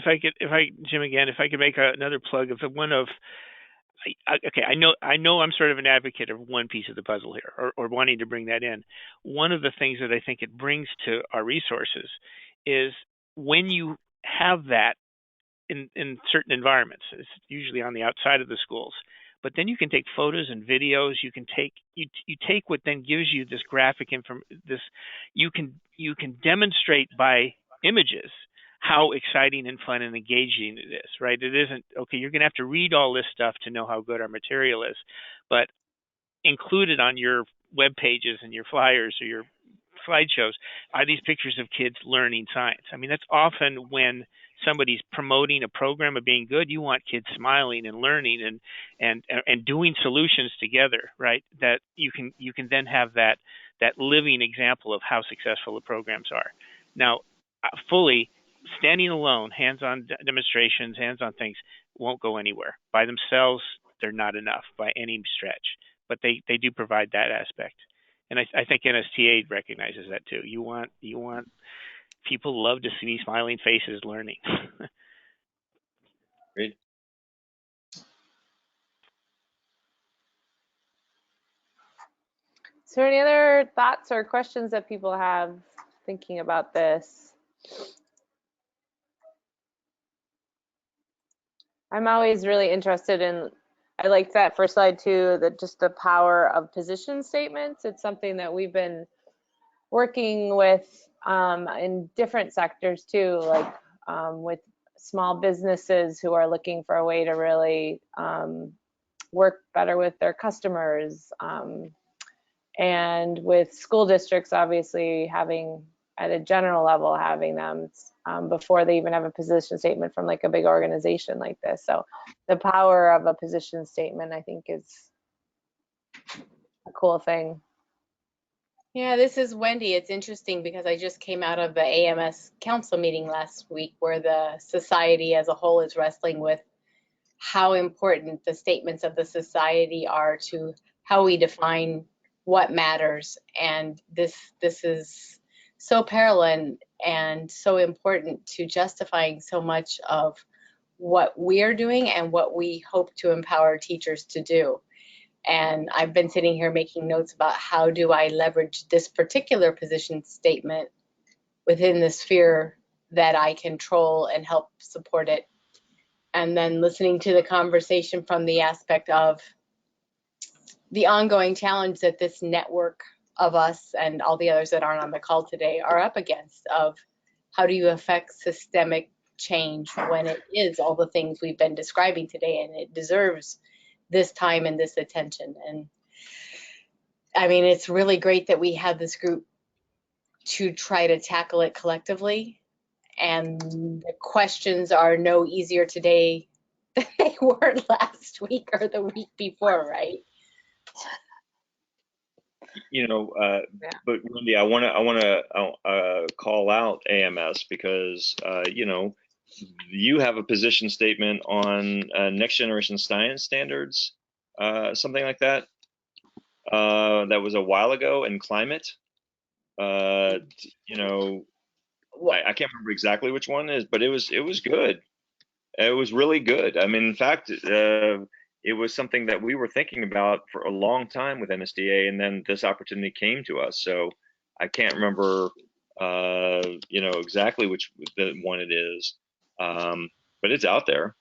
[SPEAKER 7] Jim, again, if I could make another plug of the one of, okay, I know I'm sort of an advocate of one piece of the puzzle here, or wanting to bring that in. One of the things that I think it brings to our resources is when you have that in certain environments. It's usually on the outside of the schools, but then you can take photos and videos. You can take what then gives you this graphic you can demonstrate by images how exciting and fun and engaging it is, right? It isn't, okay, you're going to have to read all this stuff to know how good our material is, but included on your web pages and your flyers or your slideshows are these pictures of kids learning science. I mean, that's often when somebody's promoting a program of being good, you want kids smiling and learning and doing solutions together, right? That you can then have that living example of how successful the programs are. Now, fully standing alone, hands-on demonstrations, hands-on things won't go anywhere. By themselves, they're not enough by any stretch, but they do provide that aspect. And I think NSTA recognizes that too. You want people love to see smiling faces learning.
[SPEAKER 6] Great.
[SPEAKER 2] Is there any other thoughts or questions that people have thinking about this? I'm always really interested in, I like that first slide too, that just the power of position statements. It's something that we've been working with in different sectors too, like with small businesses who are looking for a way to really work better with their customers, and with school districts, obviously having at a general level having them before they even have a position statement from like a big organization like this. So the power of a position statement, I think, is a cool thing.
[SPEAKER 10] Yeah, this is Wendy. It's interesting because I just came out of the AMS council meeting last week where the society as a whole is wrestling with how important the statements of the society are to how we define what matters. And this is so parallel and so important to justifying so much of what we're doing and what we hope to empower teachers to do. And I've been sitting here making notes about how do I leverage this particular position statement within the sphere that I control and help support it. And then listening to the conversation from the aspect of the ongoing challenge that this network of us and all the others that aren't on the call today are up against, of how do you affect systemic change when it is all the things we've been describing today, and it deserves this time and this attention. And I mean, it's really great that we have this group to try to tackle it collectively. And the questions are no easier today than they were last week or the week before, right?
[SPEAKER 6] You know,
[SPEAKER 2] Yeah.
[SPEAKER 6] but Wendy, I want to call out AMS because you know, you have a position statement on next generation science standards, something like that. That was a while ago, and climate. You know, I can't remember exactly which one is, but it was good. It was really good. I mean, in fact, it was something that we were thinking about for a long time with NSTA, and then this opportunity came to us. So I can't remember, you know, exactly which the one it is, but it's out there.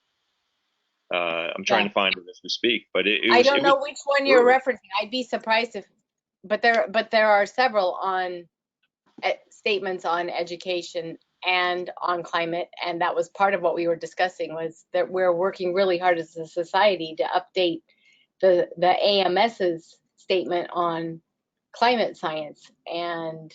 [SPEAKER 6] I'm trying to find it as we speak, but
[SPEAKER 10] I don't know
[SPEAKER 6] was
[SPEAKER 10] which one you're
[SPEAKER 6] good.
[SPEAKER 10] referencing. I'd be surprised if, but there are several on statements on education and on climate, and that was part of what we were discussing, was that we're working really hard as a society to update the AMS's statement on climate science, and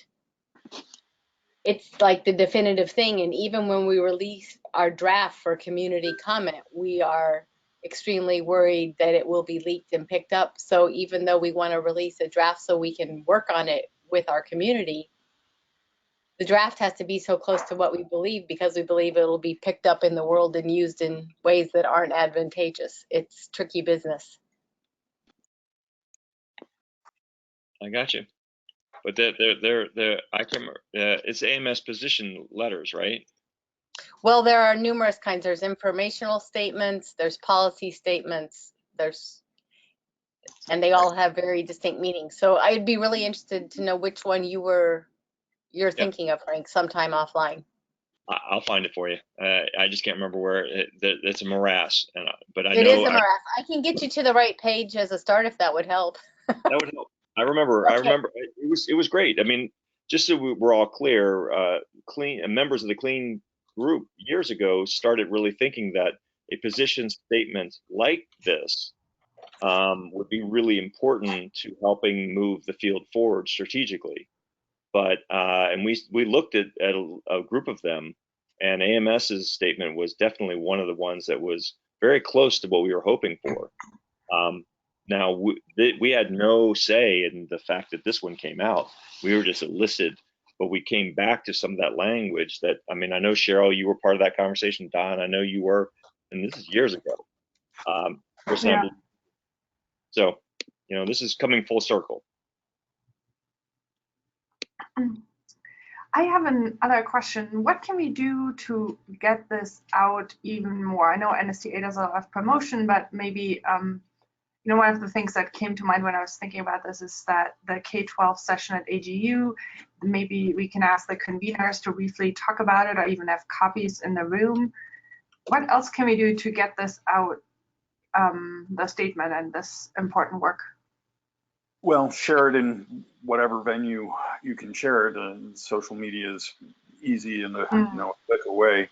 [SPEAKER 10] it's like the definitive thing. And even when we release our draft for community comment, we are extremely worried that it will be leaked and picked up. So even though we want to release a draft so we can work on it with our community, the draft has to be so close to what we believe, because we believe it'll be picked up in the world and used in ways that aren't advantageous. It's tricky business.
[SPEAKER 6] I got you. But they're I can remember, it's AMS position letters, right?
[SPEAKER 10] Well, there are numerous kinds. There's informational statements, there's policy statements, and they all have very distinct meanings. So I'd be really interested to know which one you're thinking of, Frank, sometime offline.
[SPEAKER 6] I'll find it for you. I just can't remember where it's a morass, but I
[SPEAKER 10] It
[SPEAKER 6] know
[SPEAKER 10] is a morass. I can get you to the right page as a start if that would help.
[SPEAKER 6] that would help. I remember.
[SPEAKER 10] Okay.
[SPEAKER 6] I remember. It was great. I mean, just so we're all clear, clean members of the clean group years ago started really thinking that a position statement like this would be really important to helping move the field forward strategically. But and we looked at a group of them, and AMS's statement was definitely one of the ones that was very close to what we were hoping for. Now we had no say in the fact that this one came out. We were just enlisted, but we came back to some of that language. That, I mean, I know Cheryl, you were part of that conversation. Don, I know you were, and this is years ago.
[SPEAKER 9] Yeah.
[SPEAKER 6] So, you know, this is coming full circle.
[SPEAKER 11] I have another question. What can we do to get this out even more? I know NSTA does a lot of promotion, but maybe, you know, one of the things that came to mind when I was thinking about this is that the K-12 session at AGU, maybe we can ask the conveners to briefly talk about it or even have copies in the room. What else can we do to get this out, the statement and this important work?
[SPEAKER 3] Well, share it in whatever venue you can share it. And social media is easy in a click away.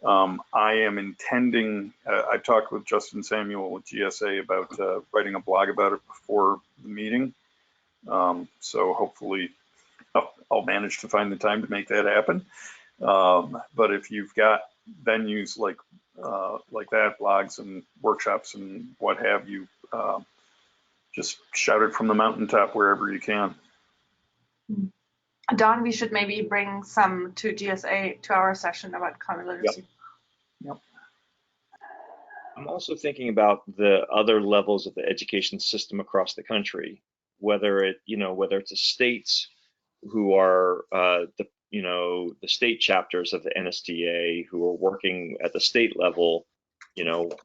[SPEAKER 3] I am intending. I talked with Justin Samuel with GSA about writing a blog about it before the meeting. So hopefully, I'll manage to find the time to make that happen. But if you've got venues like that, blogs and workshops and what have you. Just shout it from the mountaintop wherever you can.
[SPEAKER 11] Don, we should maybe bring some to GSA to our session about climate literacy.
[SPEAKER 3] Yep.
[SPEAKER 6] I'm also thinking about the other levels of the education system across the country, whether it's the states who are the state chapters of the NSTA who are working at the state level,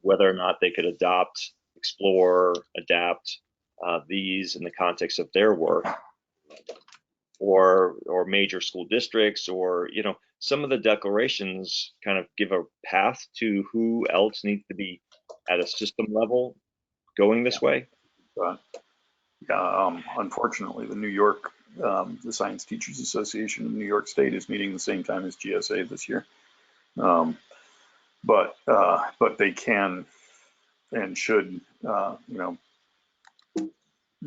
[SPEAKER 6] whether or not they could adopt, explore, adapt these in the context of their work, or major school districts, or some of the declarations kind of give a path to who else needs to be at a system level going this way.
[SPEAKER 3] Unfortunately, the New York, the Science Teachers Association in New York State is meeting the same time as GSA this year. But they can and should,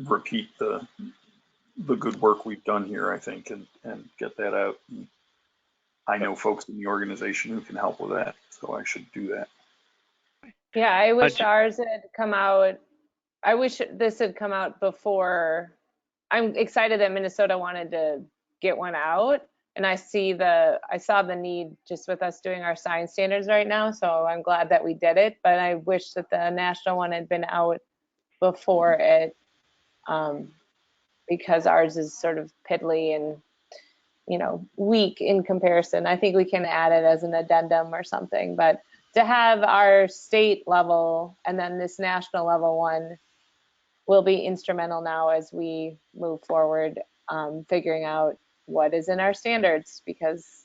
[SPEAKER 3] repeat the good work we've done here, I think, and get that out. And I know folks in the organization who can help with that, so I should do that.
[SPEAKER 2] Yeah, I wish ours had come out. I wish this had come out before. I'm excited that Minnesota wanted to get one out, and I saw the need just with us doing our science standards right now, so I'm glad that we did it, but I wish that the national one had been out before it, because ours is sort of piddly and weak in comparison. I think we can add it as an addendum or something, but to have our state level and then this national level one will be instrumental now as we move forward, figuring out what is in our standards, because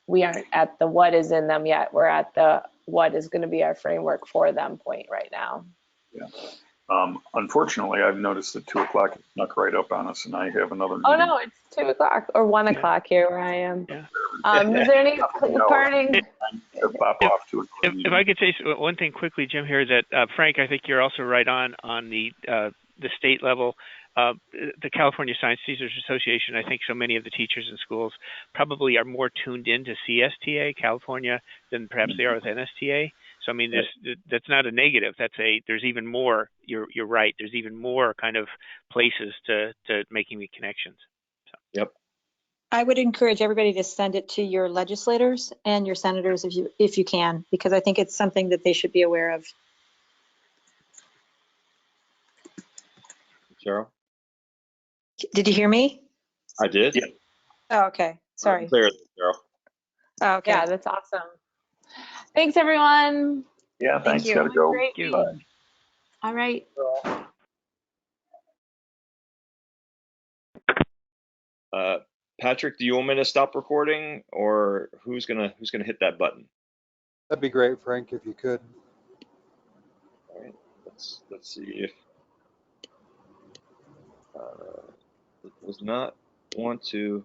[SPEAKER 2] we aren't at the what is in them yet. We're at the what is going to be our framework for them point right now.
[SPEAKER 3] Yeah. Unfortunately, I've noticed that 2 o'clock snuck right up on us, and I have another meeting.
[SPEAKER 2] Oh no, it's 2 o'clock or 1 o'clock here where I am.
[SPEAKER 7] Yeah.
[SPEAKER 2] Is there any parting?
[SPEAKER 7] If I could say one thing quickly, Jim, here, that Frank, I think you're also right on the state level. The California Science Teachers Association, I think so many of the teachers in schools probably are more tuned into CSTA, California, than perhaps they are with NSTA. So I mean, that's not a negative. There's even more. You're right. There's even more kind of places to making the connections. So.
[SPEAKER 6] Yep.
[SPEAKER 5] I would encourage everybody to send it to your legislators and your senators if you can, because I think it's something that they should be aware of.
[SPEAKER 6] Cheryl?
[SPEAKER 5] Did you hear me?
[SPEAKER 6] I did.
[SPEAKER 3] Yeah.
[SPEAKER 5] Oh, okay. Sorry.
[SPEAKER 6] Clear, Cheryl.
[SPEAKER 5] Oh, okay.
[SPEAKER 2] Yeah, that's awesome. Thanks, everyone.
[SPEAKER 3] Yeah, thanks.
[SPEAKER 5] Thank you.
[SPEAKER 3] Gotta go.
[SPEAKER 2] Great week. All right.
[SPEAKER 6] Patrick, do you want me to stop recording, or who's gonna hit that button?
[SPEAKER 12] That'd be great, Frank, if you could.
[SPEAKER 6] All right. Let's see if it does not want to.